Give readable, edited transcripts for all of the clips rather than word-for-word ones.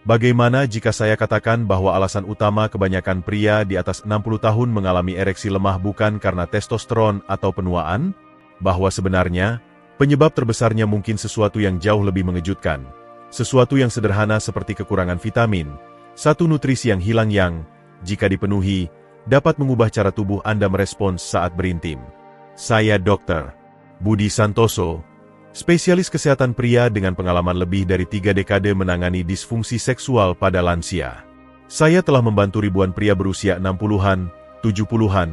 Bagaimana jika saya katakan bahwa alasan utama kebanyakan pria di atas 60 tahun mengalami ereksi lemah bukan karena testosteron atau penuaan? Bahwa sebenarnya, penyebab terbesarnya mungkin sesuatu yang jauh lebih mengejutkan. Sesuatu yang sederhana seperti kekurangan vitamin, satu nutrisi yang hilang yang, jika dipenuhi, dapat mengubah cara tubuh Anda merespons saat berintim. Saya Dr. Budi Santoso, spesialis kesehatan pria dengan pengalaman lebih dari 3 dekade menangani disfungsi seksual pada lansia. Saya telah membantu ribuan pria berusia 60-an, 70-an,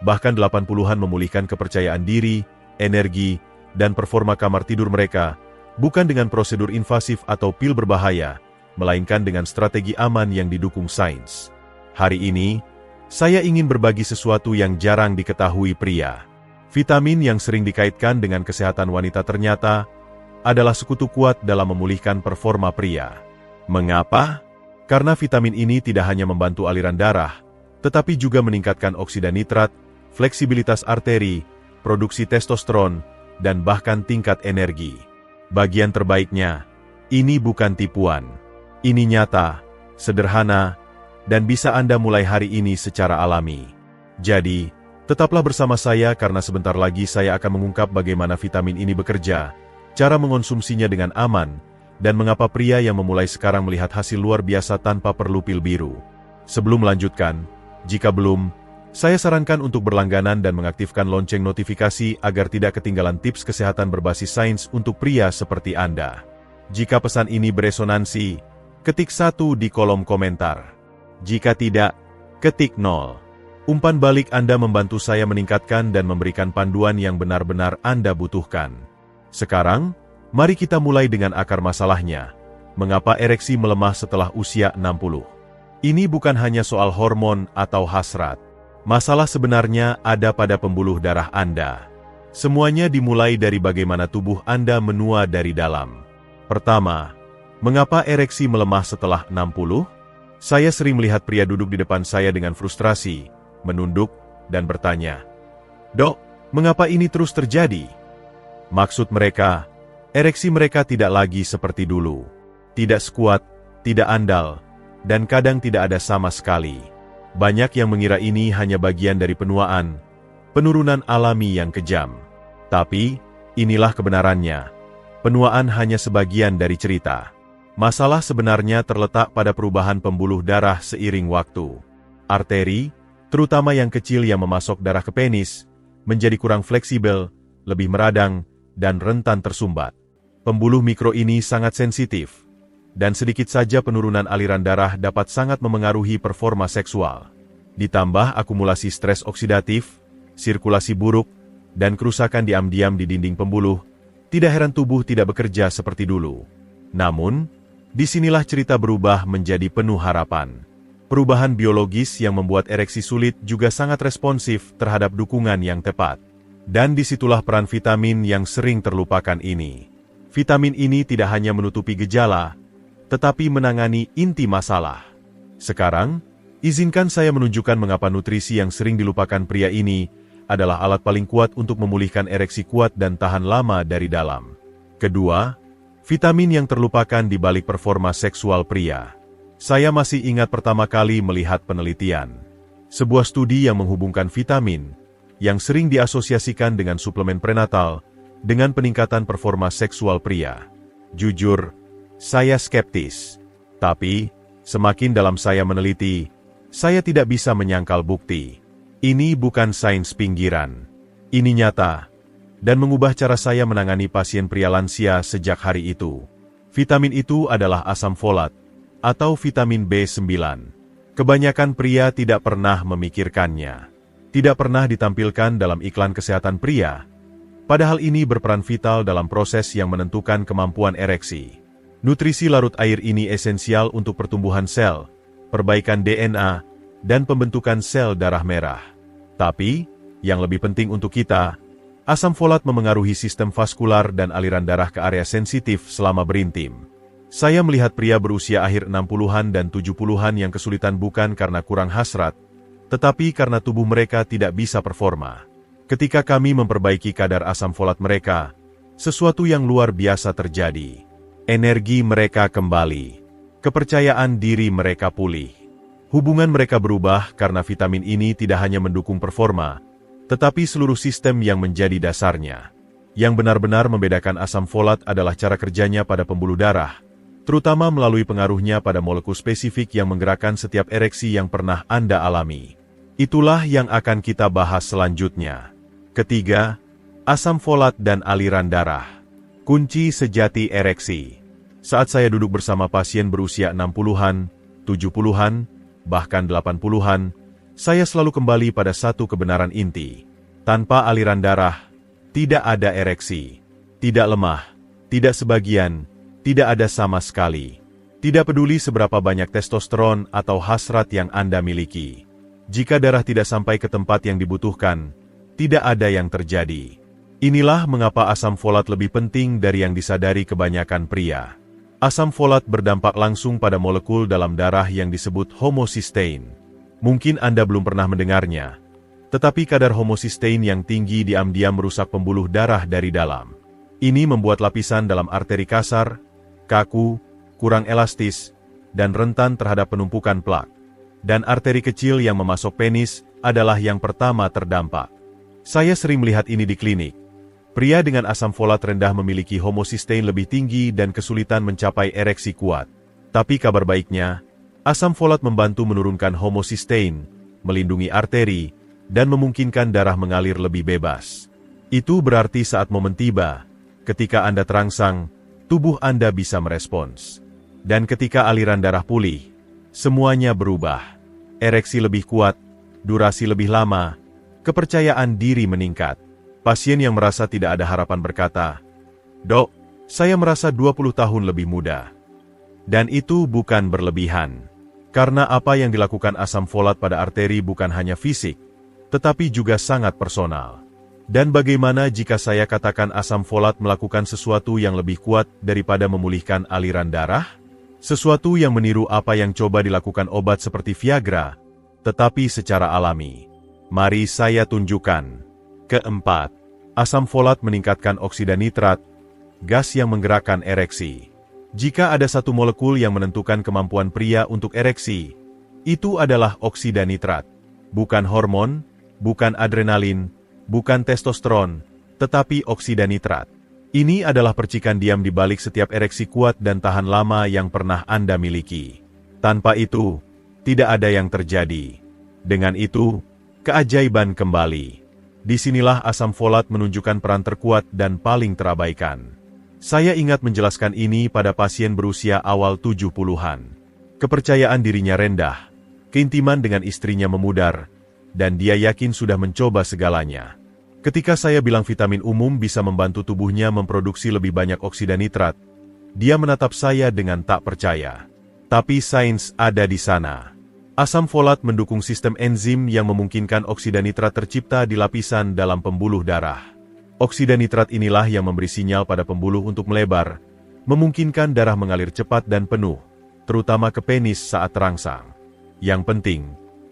bahkan 80-an memulihkan kepercayaan diri, energi, dan performa kamar tidur mereka, bukan dengan prosedur invasif atau pil berbahaya, melainkan dengan strategi aman yang didukung sains. Hari ini, saya ingin berbagi sesuatu yang jarang diketahui pria. Vitamin yang sering dikaitkan dengan kesehatan wanita ternyata adalah sekutu kuat dalam memulihkan performa pria. Mengapa? Karena vitamin ini tidak hanya membantu aliran darah, tetapi juga meningkatkan oksida nitrat, fleksibilitas arteri, produksi testosteron, dan bahkan tingkat energi. Bagian terbaiknya, ini bukan tipuan. Ini nyata, sederhana, dan bisa Anda mulai hari ini secara alami. Jadi, tetaplah bersama saya karena sebentar lagi saya akan mengungkap bagaimana vitamin ini bekerja, cara mengonsumsinya dengan aman, dan mengapa pria yang memulai sekarang melihat hasil luar biasa tanpa perlu pil biru. Sebelum melanjutkan, jika belum, saya sarankan untuk berlangganan dan mengaktifkan lonceng notifikasi agar tidak ketinggalan tips kesehatan berbasis sains untuk pria seperti Anda. Jika pesan ini beresonansi, ketik 1 di kolom komentar. Jika tidak, ketik 0. Umpan balik Anda membantu saya meningkatkan dan memberikan panduan yang benar-benar Anda butuhkan. Sekarang, mari kita mulai dengan akar masalahnya. Mengapa ereksi melemah setelah usia 60? Ini bukan hanya soal hormon atau hasrat. Masalah sebenarnya ada pada pembuluh darah Anda. Semuanya dimulai dari bagaimana tubuh Anda menua dari dalam. Pertama, mengapa ereksi melemah setelah 60? Saya sering melihat pria duduk di depan saya dengan frustrasi, menunduk, dan bertanya, "Dok, mengapa ini terus terjadi?" Maksud mereka, ereksi mereka tidak lagi seperti dulu. Tidak sekuat, tidak andal, dan kadang tidak ada sama sekali. Banyak yang mengira ini hanya bagian dari penuaan, penurunan alami yang kejam. Tapi, inilah kebenarannya. Penuaan hanya sebagian dari cerita. Masalah sebenarnya terletak pada perubahan pembuluh darah seiring waktu. Arteri, terutama yang kecil yang memasok darah ke penis, menjadi kurang fleksibel, lebih meradang, dan rentan tersumbat. Pembuluh mikro ini sangat sensitif, dan sedikit saja penurunan aliran darah dapat sangat memengaruhi performa seksual. Ditambah akumulasi stres oksidatif, sirkulasi buruk, dan kerusakan diam-diam di dinding pembuluh, tidak heran tubuh tidak bekerja seperti dulu. Namun, disinilah cerita berubah menjadi penuh harapan. Perubahan biologis yang membuat ereksi sulit juga sangat responsif terhadap dukungan yang tepat. Dan disitulah peran vitamin yang sering terlupakan ini. Vitamin ini tidak hanya menutupi gejala, tetapi menangani inti masalah. Sekarang, izinkan saya menunjukkan mengapa nutrisi yang sering dilupakan pria ini adalah alat paling kuat untuk memulihkan ereksi kuat dan tahan lama dari dalam. Kedua, vitamin yang terlupakan di balik performa seksual pria. Saya masih ingat pertama kali melihat penelitian. Sebuah studi yang menghubungkan vitamin, yang sering diasosiasikan dengan suplemen prenatal, dengan peningkatan performa seksual pria. Jujur, saya skeptis. Tapi, semakin dalam saya meneliti, saya tidak bisa menyangkal bukti. Ini bukan sains pinggiran. Ini nyata, dan mengubah cara saya menangani pasien pria lansia sejak hari itu. Vitamin itu adalah asam folat, atau vitamin B9. Kebanyakan pria tidak pernah memikirkannya. Tidak pernah ditampilkan dalam iklan kesehatan pria. Padahal ini berperan vital dalam proses yang menentukan kemampuan ereksi. Nutrisi larut air ini esensial untuk pertumbuhan sel, perbaikan DNA, dan pembentukan sel darah merah. Tapi, yang lebih penting untuk kita, asam folat memengaruhi sistem vaskular dan aliran darah ke area sensitif selama berintim. Saya melihat pria berusia akhir 60-an dan 70-an yang kesulitan bukan karena kurang hasrat, tetapi karena tubuh mereka tidak bisa performa. Ketika kami memperbaiki kadar asam folat mereka, sesuatu yang luar biasa terjadi. Energi mereka kembali. Kepercayaan diri mereka pulih. Hubungan mereka berubah karena vitamin ini tidak hanya mendukung performa, tetapi seluruh sistem yang menjadi dasarnya. Yang benar-benar membedakan asam folat adalah cara kerjanya pada pembuluh darah, terutama melalui pengaruhnya pada molekul spesifik yang menggerakkan setiap ereksi yang pernah Anda alami. Itulah yang akan kita bahas selanjutnya. Ketiga, asam folat dan aliran darah. Kunci sejati ereksi. Saat saya duduk bersama pasien berusia 60-an, 70-an, bahkan 80-an, saya selalu kembali pada satu kebenaran inti. Tanpa aliran darah, tidak ada ereksi. Tidak lemah, tidak sebagian, tidak ada sama sekali. Tidak peduli seberapa banyak testosteron atau hasrat yang Anda miliki. Jika darah tidak sampai ke tempat yang dibutuhkan, tidak ada yang terjadi. Inilah mengapa asam folat lebih penting dari yang disadari kebanyakan pria. Asam folat berdampak langsung pada molekul dalam darah yang disebut homocysteine. Mungkin Anda belum pernah mendengarnya, tetapi kadar homocysteine yang tinggi diam-diam merusak pembuluh darah dari dalam. Ini membuat lapisan dalam arteri kasar, kaku, kurang elastis, dan rentan terhadap penumpukan plak. Dan arteri kecil yang memasok penis adalah yang pertama terdampak. Saya sering melihat ini di klinik. Pria dengan asam folat rendah memiliki homocysteine lebih tinggi dan kesulitan mencapai ereksi kuat. Tapi kabar baiknya, asam folat membantu menurunkan homocysteine, melindungi arteri, dan memungkinkan darah mengalir lebih bebas. Itu berarti saat momen tiba, ketika Anda terangsang, tubuh Anda bisa merespons. Dan ketika aliran darah pulih, semuanya berubah. Ereksi lebih kuat, durasi lebih lama, kepercayaan diri meningkat. Pasien yang merasa tidak ada harapan berkata, "Dok, saya merasa 20 tahun lebih muda." Dan itu bukan berlebihan. Karena apa yang dilakukan asam folat pada arteri bukan hanya fisik, tetapi juga sangat personal. Dan bagaimana jika saya katakan asam folat melakukan sesuatu yang lebih kuat daripada memulihkan aliran darah? Sesuatu yang meniru apa yang coba dilakukan obat seperti Viagra, tetapi secara alami. Mari saya tunjukkan. Keempat, asam folat meningkatkan oksida nitrat, gas yang menggerakkan ereksi. Jika ada satu molekul yang menentukan kemampuan pria untuk ereksi, itu adalah oksida nitrat. Bukan hormon, bukan adrenalin, bukan testosteron, tetapi oksida nitrat. Ini adalah percikan diam di balik setiap ereksi kuat dan tahan lama yang pernah Anda miliki. Tanpa itu, tidak ada yang terjadi. Dengan itu, keajaiban kembali. Disinilah asam folat menunjukkan peran terkuat dan paling terabaikan. Saya ingat menjelaskan ini pada pasien berusia awal 70-an. Kepercayaan dirinya rendah, keintiman dengan istrinya memudar, dan dia yakin sudah mencoba segalanya. Ketika saya bilang vitamin umum bisa membantu tubuhnya memproduksi lebih banyak oksida nitrat, dia menatap saya dengan tak percaya. Tapi sains ada di sana. Asam folat mendukung sistem enzim yang memungkinkan oksida nitrat tercipta di lapisan dalam pembuluh darah. Oksida nitrat inilah yang memberi sinyal pada pembuluh untuk melebar, memungkinkan darah mengalir cepat dan penuh, terutama ke penis saat terangsang. Yang penting,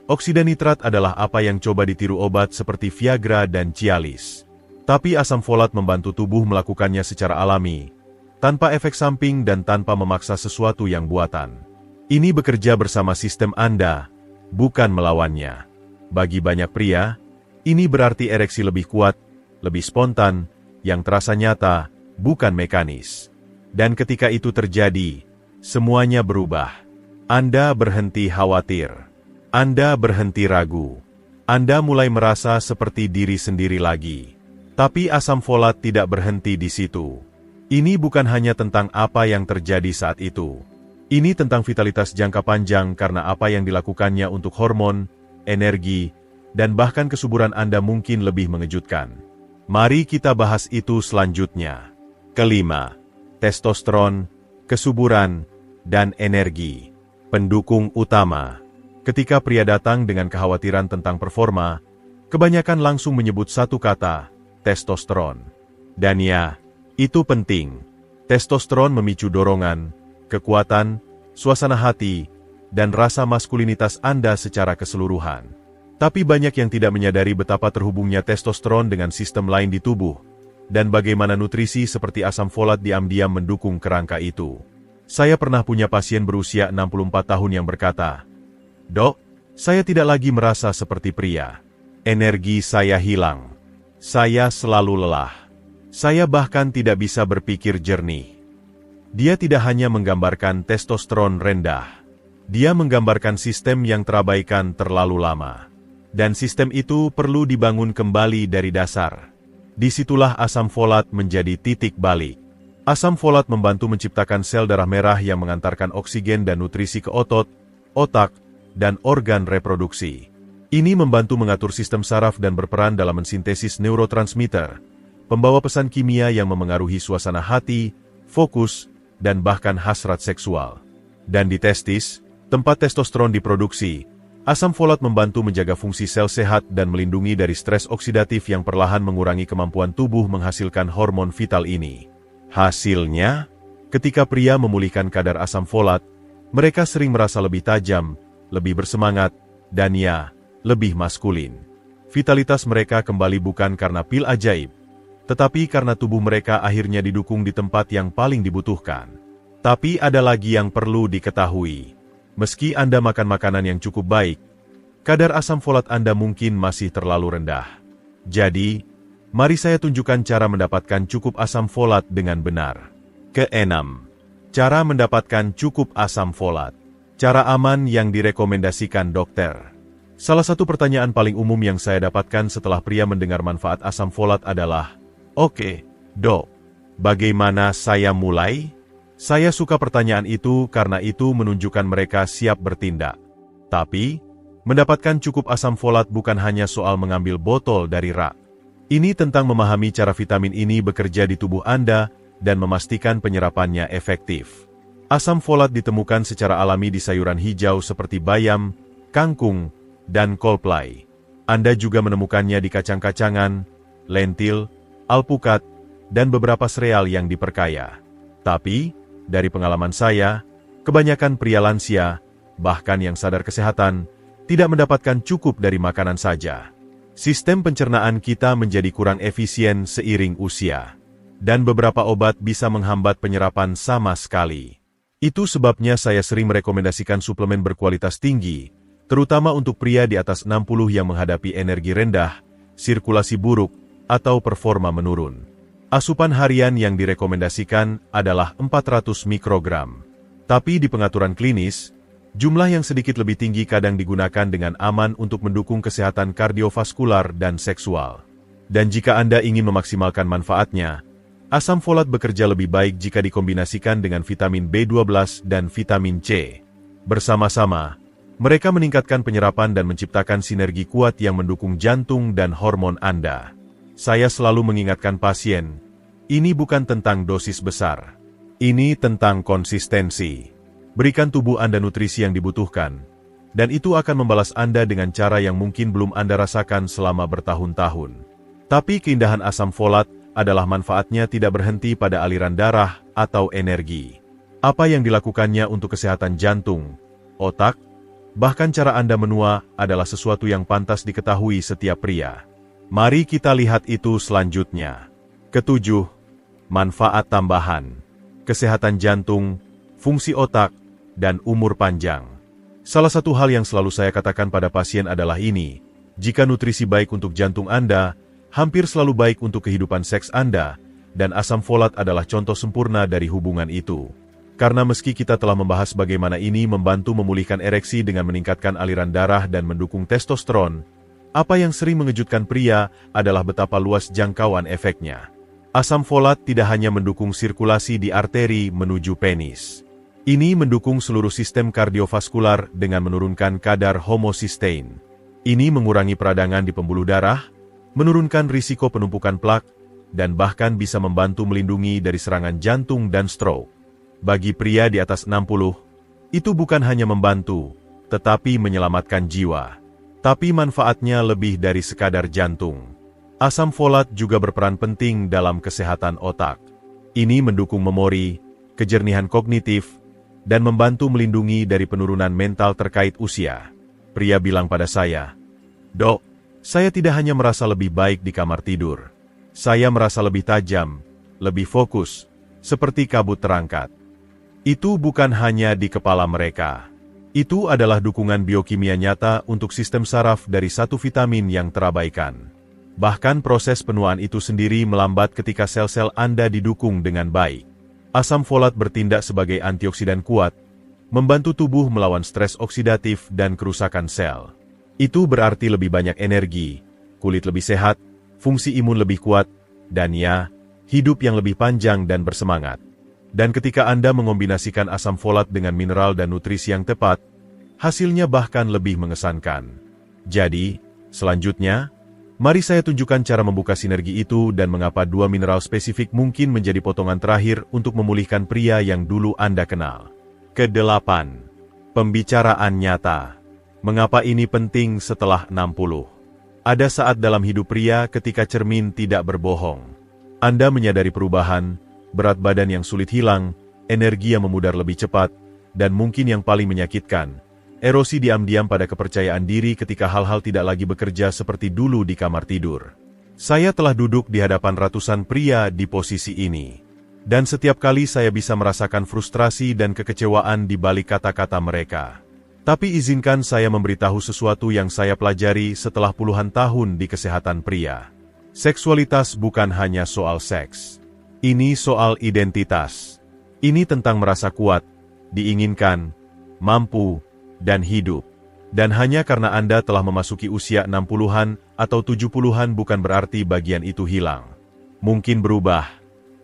oksida nitrat adalah apa yang coba ditiru obat seperti Viagra dan Cialis. Tapi asam folat membantu tubuh melakukannya secara alami, tanpa efek samping dan tanpa memaksa sesuatu yang buatan. Ini bekerja bersama sistem Anda, bukan melawannya. Bagi banyak pria, ini berarti ereksi lebih kuat, lebih spontan, yang terasa nyata, bukan mekanis. Dan ketika itu terjadi, semuanya berubah. Anda berhenti khawatir. Anda berhenti ragu. Anda mulai merasa seperti diri sendiri lagi. Tapi asam folat tidak berhenti di situ. Ini bukan hanya tentang apa yang terjadi saat itu. Ini tentang vitalitas jangka panjang karena apa yang dilakukannya untuk hormon, energi, dan bahkan kesuburan Anda mungkin lebih mengejutkan. Mari kita bahas itu selanjutnya. Kelima, testosteron, kesuburan, dan energi. Pendukung utama. Ketika pria datang dengan kekhawatiran tentang performa, kebanyakan langsung menyebut satu kata, testosteron. Dan ya, itu penting. Testosteron memicu dorongan, kekuatan, suasana hati, dan rasa maskulinitas Anda secara keseluruhan. Tapi banyak yang tidak menyadari betapa terhubungnya testosteron dengan sistem lain di tubuh, dan bagaimana nutrisi seperti asam folat diam-diam mendukung kerangka itu. Saya pernah punya pasien berusia 64 tahun yang berkata, "Dok, saya tidak lagi merasa seperti pria. Energi saya hilang. Saya selalu lelah. Saya bahkan tidak bisa berpikir jernih." Dia tidak hanya menggambarkan testosteron rendah. Dia menggambarkan sistem yang terabaikan terlalu lama. Dan sistem itu perlu dibangun kembali dari dasar. Disitulah asam folat menjadi titik balik. Asam folat membantu menciptakan sel darah merah yang mengantarkan oksigen dan nutrisi ke otot, otak, dan organ reproduksi. Ini membantu mengatur sistem saraf dan berperan dalam mensintesis neurotransmitter, pembawa pesan kimia yang memengaruhi suasana hati, fokus, dan bahkan hasrat seksual. Dan di testis, tempat testosteron diproduksi, asam folat membantu menjaga fungsi sel sehat dan melindungi dari stres oksidatif yang perlahan mengurangi kemampuan tubuh menghasilkan hormon vital ini. Hasilnya, ketika pria memulihkan kadar asam folat, mereka sering merasa lebih tajam, lebih bersemangat, dan ya, lebih maskulin. Vitalitas mereka kembali bukan karena pil ajaib, tetapi karena tubuh mereka akhirnya didukung di tempat yang paling dibutuhkan. Tapi ada lagi yang perlu diketahui. Meski Anda makan makanan yang cukup baik, kadar asam folat Anda mungkin masih terlalu rendah. Jadi, mari saya tunjukkan cara mendapatkan cukup asam folat dengan benar. Keenam, cara mendapatkan cukup asam folat. Cara aman yang direkomendasikan dokter. Salah satu pertanyaan paling umum yang saya dapatkan setelah pria mendengar manfaat asam folat adalah, "Oke, dok, bagaimana saya mulai?" Saya suka pertanyaan itu karena itu menunjukkan mereka siap bertindak. Tapi, mendapatkan cukup asam folat bukan hanya soal mengambil botol dari rak. Ini tentang memahami cara vitamin ini bekerja di tubuh Anda dan memastikan penyerapannya efektif. Asam folat ditemukan secara alami di sayuran hijau seperti bayam, kangkung, dan kolplai. Anda juga menemukannya di kacang-kacangan, lentil, alpukat, dan beberapa sereal yang diperkaya. Tapi, dari pengalaman saya, kebanyakan pria lansia, bahkan yang sadar kesehatan, tidak mendapatkan cukup dari makanan saja. Sistem pencernaan kita menjadi kurang efisien seiring usia. Dan beberapa obat bisa menghambat penyerapan sama sekali. Itu sebabnya saya sering merekomendasikan suplemen berkualitas tinggi, terutama untuk pria di atas 60 yang menghadapi energi rendah, sirkulasi buruk, atau performa menurun. Asupan harian yang direkomendasikan adalah 400 mikrogram. Tapi di pengaturan klinis, jumlah yang sedikit lebih tinggi kadang digunakan dengan aman untuk mendukung kesehatan kardiovaskular dan seksual. Dan jika Anda ingin memaksimalkan manfaatnya, asam folat bekerja lebih baik jika dikombinasikan dengan vitamin B12 dan vitamin C. Bersama-sama, mereka meningkatkan penyerapan dan menciptakan sinergi kuat yang mendukung jantung dan hormon Anda. Saya selalu mengingatkan pasien, ini bukan tentang dosis besar. Ini tentang konsistensi. Berikan tubuh Anda nutrisi yang dibutuhkan, dan itu akan membalas Anda dengan cara yang mungkin belum Anda rasakan selama bertahun-tahun. Tapi keindahan asam folat adalah manfaatnya tidak berhenti pada aliran darah atau energi. Apa yang dilakukannya untuk kesehatan jantung, otak, bahkan cara Anda menua adalah sesuatu yang pantas diketahui setiap pria. Mari kita lihat itu selanjutnya. Ketujuh, manfaat tambahan. Kesehatan jantung, fungsi otak, dan umur panjang. Salah satu hal yang selalu saya katakan pada pasien adalah ini, jika nutrisi baik untuk jantung Anda, hampir selalu baik untuk kehidupan seks Anda, dan asam folat adalah contoh sempurna dari hubungan itu. Karena meski kita telah membahas bagaimana ini membantu memulihkan ereksi dengan meningkatkan aliran darah dan mendukung testosteron, apa yang sering mengejutkan pria adalah betapa luas jangkauan efeknya. Asam folat tidak hanya mendukung sirkulasi di arteri menuju penis. Ini mendukung seluruh sistem kardiovaskular dengan menurunkan kadar homocysteine. Ini mengurangi peradangan di pembuluh darah, menurunkan risiko penumpukan plak, dan bahkan bisa membantu melindungi dari serangan jantung dan stroke. Bagi pria di atas 60, itu bukan hanya membantu, tetapi menyelamatkan jiwa. Tapi manfaatnya lebih dari sekadar jantung. Asam folat juga berperan penting dalam kesehatan otak. Ini mendukung memori, kejernihan kognitif, dan membantu melindungi dari penurunan mental terkait usia. Pria bilang pada saya, "Dok, saya tidak hanya merasa lebih baik di kamar tidur. Saya merasa lebih tajam, lebih fokus, seperti kabut terangkat." Itu bukan hanya di kepala mereka. Itu adalah dukungan biokimia nyata untuk sistem saraf dari satu vitamin yang terabaikan. Bahkan proses penuaan itu sendiri melambat ketika sel-sel Anda didukung dengan baik. Asam folat bertindak sebagai antioksidan kuat, membantu tubuh melawan stres oksidatif dan kerusakan sel. Itu berarti lebih banyak energi, kulit lebih sehat, fungsi imun lebih kuat, dan ya, hidup yang lebih panjang dan bersemangat. Dan ketika Anda mengombinasikan asam folat dengan mineral dan nutrisi yang tepat, hasilnya bahkan lebih mengesankan. Jadi, selanjutnya, mari saya tunjukkan cara membuka sinergi itu dan mengapa dua mineral spesifik mungkin menjadi potongan terakhir untuk memulihkan pria yang dulu Anda kenal. Ke-8. Pembicaraan nyata. Mengapa ini penting setelah 60? Ada saat dalam hidup pria ketika cermin tidak berbohong. Anda menyadari perubahan, berat badan yang sulit hilang, energi yang memudar lebih cepat, dan mungkin yang paling menyakitkan, erosi diam-diam pada kepercayaan diri ketika hal-hal tidak lagi bekerja seperti dulu di kamar tidur. Saya telah duduk di hadapan ratusan pria di posisi ini. Dan setiap kali saya bisa merasakan frustrasi dan kekecewaan di balik kata-kata mereka. Tapi izinkan saya memberitahu sesuatu yang saya pelajari setelah puluhan tahun di kesehatan pria. Seksualitas bukan hanya soal seks. Ini soal identitas. Ini tentang merasa kuat, diinginkan, mampu, dan hidup. Dan hanya karena Anda telah memasuki usia 60-an atau 70-an bukan berarti bagian itu hilang. Mungkin berubah,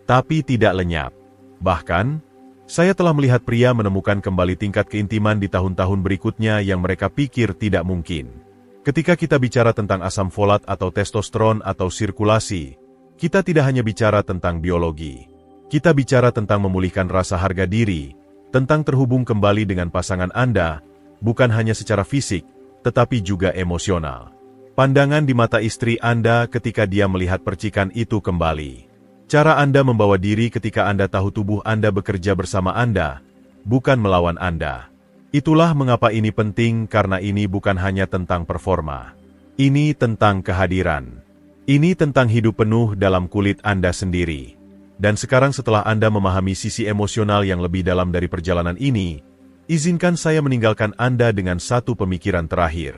tapi tidak lenyap. Bahkan, saya telah melihat pria menemukan kembali tingkat keintiman di tahun-tahun berikutnya yang mereka pikir tidak mungkin. Ketika kita bicara tentang asam folat atau testosteron atau sirkulasi, kita tidak hanya bicara tentang biologi. Kita bicara tentang memulihkan rasa harga diri, tentang terhubung kembali dengan pasangan Anda, bukan hanya secara fisik, tetapi juga emosional. Pandangan di mata istri Anda ketika dia melihat percikan itu kembali. Cara Anda membawa diri ketika Anda tahu tubuh Anda bekerja bersama Anda, bukan melawan Anda. Itulah mengapa ini penting karena ini bukan hanya tentang performa. Ini tentang kehadiran. Ini tentang hidup penuh dalam kulit Anda sendiri. Dan sekarang setelah Anda memahami sisi emosional yang lebih dalam dari perjalanan ini, izinkan saya meninggalkan Anda dengan satu pemikiran terakhir.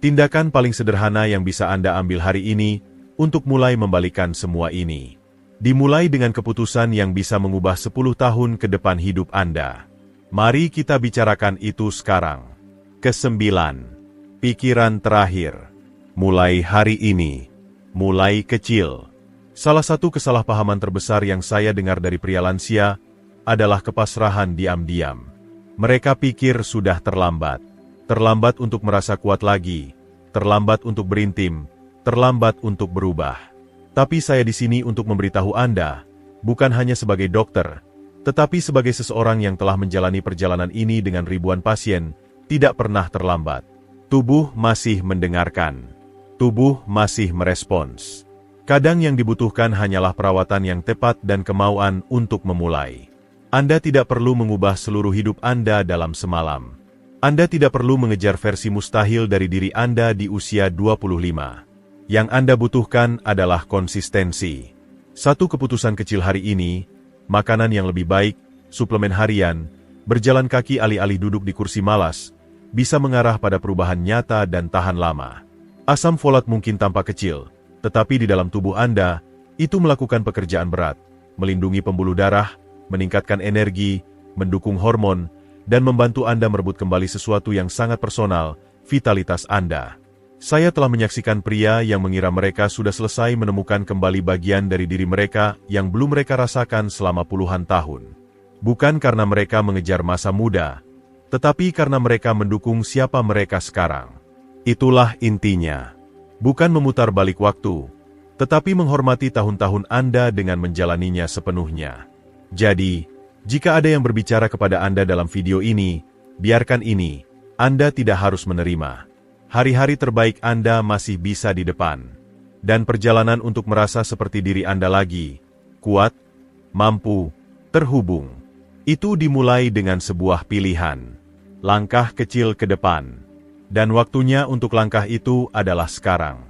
Tindakan paling sederhana yang bisa Anda ambil hari ini untuk mulai membalikan semua ini. Dimulai dengan keputusan yang bisa mengubah 10 tahun ke depan hidup Anda. Mari kita bicarakan itu sekarang. Ke-9. Pikiran terakhir. Mulai hari ini. Mulai kecil. Salah satu kesalahpahaman terbesar yang saya dengar dari pria lansia adalah kepasrahan diam-diam. Mereka pikir sudah terlambat. Terlambat untuk merasa kuat lagi. Terlambat untuk berintim. Terlambat untuk berubah. Tapi saya di sini untuk memberitahu Anda, bukan hanya sebagai dokter, tetapi sebagai seseorang yang telah menjalani perjalanan ini dengan ribuan pasien, tidak pernah terlambat. Tubuh masih mendengarkan. Tubuh masih merespons. Kadang yang dibutuhkan hanyalah perawatan yang tepat dan kemauan untuk memulai. Anda tidak perlu mengubah seluruh hidup Anda dalam semalam. Anda tidak perlu mengejar versi mustahil dari diri Anda di usia 25. Yang Anda butuhkan adalah konsistensi. Satu keputusan kecil hari ini, makanan yang lebih baik, suplemen harian, berjalan kaki alih-alih duduk di kursi malas, bisa mengarah pada perubahan nyata dan tahan lama. Asam folat mungkin tampak kecil, tetapi di dalam tubuh Anda, itu melakukan pekerjaan berat, melindungi pembuluh darah, meningkatkan energi, mendukung hormon, dan membantu Anda merebut kembali sesuatu yang sangat personal, vitalitas Anda. Saya telah menyaksikan pria yang mengira mereka sudah selesai menemukan kembali bagian dari diri mereka yang belum mereka rasakan selama puluhan tahun. Bukan karena mereka mengejar masa muda, tetapi karena mereka mendukung siapa mereka sekarang. Itulah intinya. Bukan memutar balik waktu, tetapi menghormati tahun-tahun Anda dengan menjalaninya sepenuhnya. Jadi, jika ada yang berbicara kepada Anda dalam video ini, biarkan ini, Anda tidak harus menerima. Hari-hari terbaik Anda masih bisa di depan. Dan perjalanan untuk merasa seperti diri Anda lagi, kuat, mampu, terhubung. Itu dimulai dengan sebuah pilihan. Langkah kecil ke depan. Dan waktunya untuk langkah itu adalah sekarang.